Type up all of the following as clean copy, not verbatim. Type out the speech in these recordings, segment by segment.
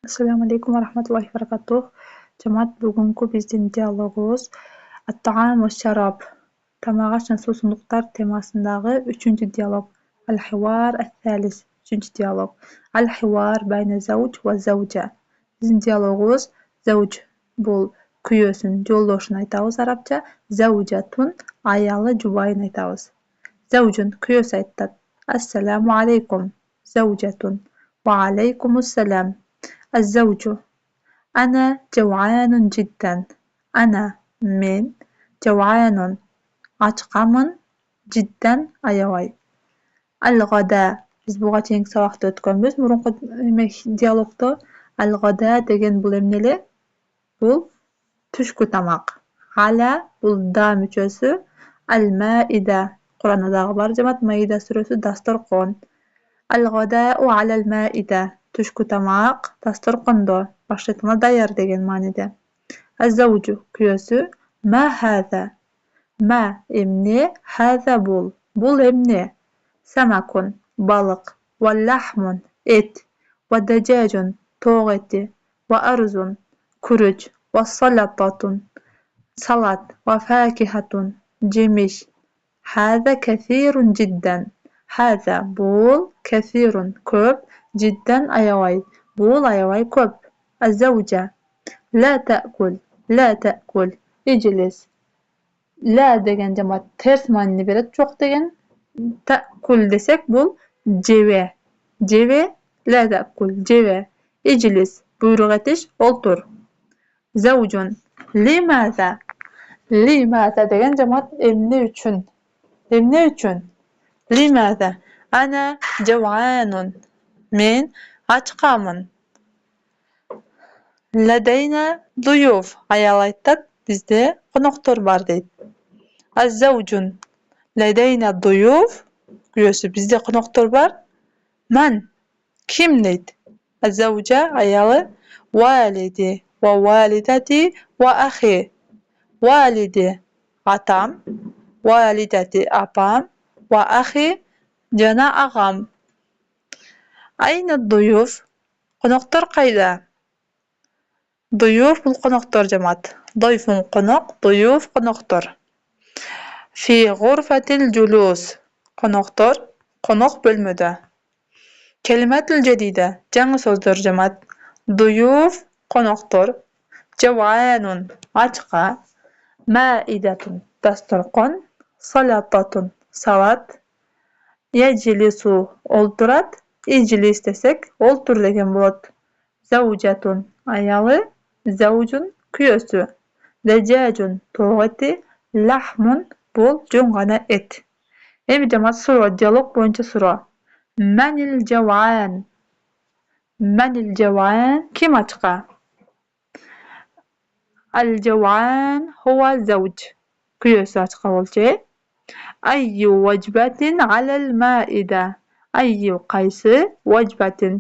Assalamu alaikum wa rahmatullahi wa barakatuh. Jamoat, bugungi bizning dialogimiz at-ta'am va sharob, tamag'ash va suvsizliklar temasindagi 3-dialog. Al-hiwar al-thalis, 3-dialog. Al-hiwar bayna zawj va zawja. Bizning dialogimiz zawj bu kuyovsin, yo'ldoshini aytamiz arabcha, zawjatun ayoli jubayini aytamiz. Zawjun kuyovsi aytadi. Assalomu alaykum. Zawjatun va alaykumussalam. الزوج: أنا جوعان جدا. من جوعان açqaman jiddan ayavay. Al-g'ada, biz buga keyingi saboqda o'tganmiz. Burungi dialogda al-g'ada degan bu emneli? Bu tushki tamoq. G'ala bu da müchösü. Al-maida, Qur'ondagi bor jamoat, Maida surasi dasturxon. Al-g'ada'u alal maida, tushki tamoq dasturxonda, oshxona tayyor degan ma'noda. Az-zawju kuyovsi: ma hada, ma emne, hada bul emne. Samakun baliq, va lahmun et, va dajajun tovuq eti, va arzun kuruch, va salatatun salat, va fakihatun jemish. Hada kathirun jiddan. Hada bul kathirun ko'p, jiddan ayavay. Bul ayavay ko'p. Az-zawja: la ta'kul, ijlis. La degan jamoat ters ma'noni beradi. Yo'q degan ta'kul desek bu jeve. La ta'kul, jeve. Ijlis, buyruq etish, o'ltir. Zawjun: limaza degan jamoat emne uchun. Limaza? Ana jaw'anun. Men ochqaman. Ladayna duyuf. Ayol aytadi, bizda qo'noqlar bor deydi. Az-zawjun: ladayna duyuf. Kuyovsi: bizda qo'noqlar bor. Man? Kim deydi. Az-zawja ayoli: validi va validati va akhi. Validi atam, validati apam, va akhi jana ag'am. Ayna duyuf? Qo'noqlar qayda? Duyuf bu qo'noqlar jamoat. Doyfun qo'noq, duyuf qo'noqlar. Fi ghurfatil julus. Qo'noqlar qo'noq bo'lmada. Kalimatul jadida, yangi so'zlar jamoat. Duyuf qo'noqlar, jaw'anun ochqa, ma'idatun dasturxon, salatatun salat, yajlisu o'ltiradi, ijlis desak o'ltir degan bo'ladi. Zawjatun ayoli, zawjun kuyovsi, dajajun tovuq eti, lahmun bu jo'ng'ana et. Endi jamoat so'rov, dialog bo'yicha so'rov. Manil jaw'an? Kim ochqa? Al-jaw'an huwa zawj. Kuyovsi ochqa bo'lchi. Ayyu wajbatin alal ma'ida. Ayyu qaysi, wajbatin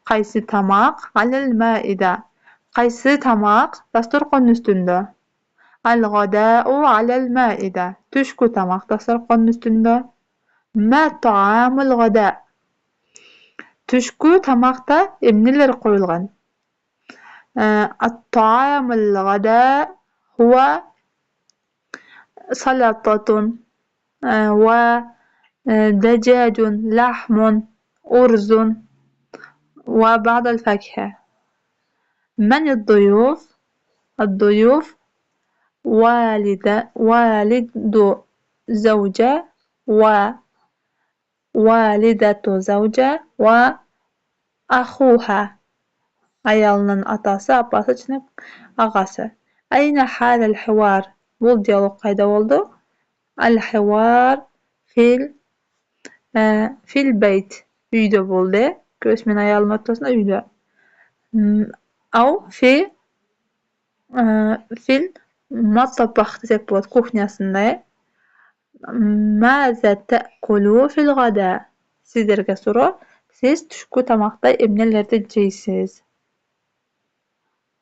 qaysi tamoq, alal ma'ida qaysi tamoq dasturxon ustunda. Al-g'ada'u alal ma'ida, tushki tamoq dasturxon ustunda. Ma ta'amul g'ada, tushki tamoqda emnilar qo'yilgan. At-ta'amul g'ada huwa salatatun va dajajun, lahmun, urzun va ba'd al-fakha. Man ad-duyuf? Ad-duyuf walidu zawja wa walidatu zawja va akhuha. Ayolning otasi, opasi, og'asi. Ayna halal hiwar? Bu dialog qayda bo'ldi? Al-hiwar fil bayt, uyda bo'ldi. Ko'z men ayolning o'rtasida uyda. Au fil matbakh desak bo'ladi, kuxnyasida. Maza ta'kulu fil g'ada? Sizlarga so'rov, siz tushki tamoqda emnelarda jeysiz?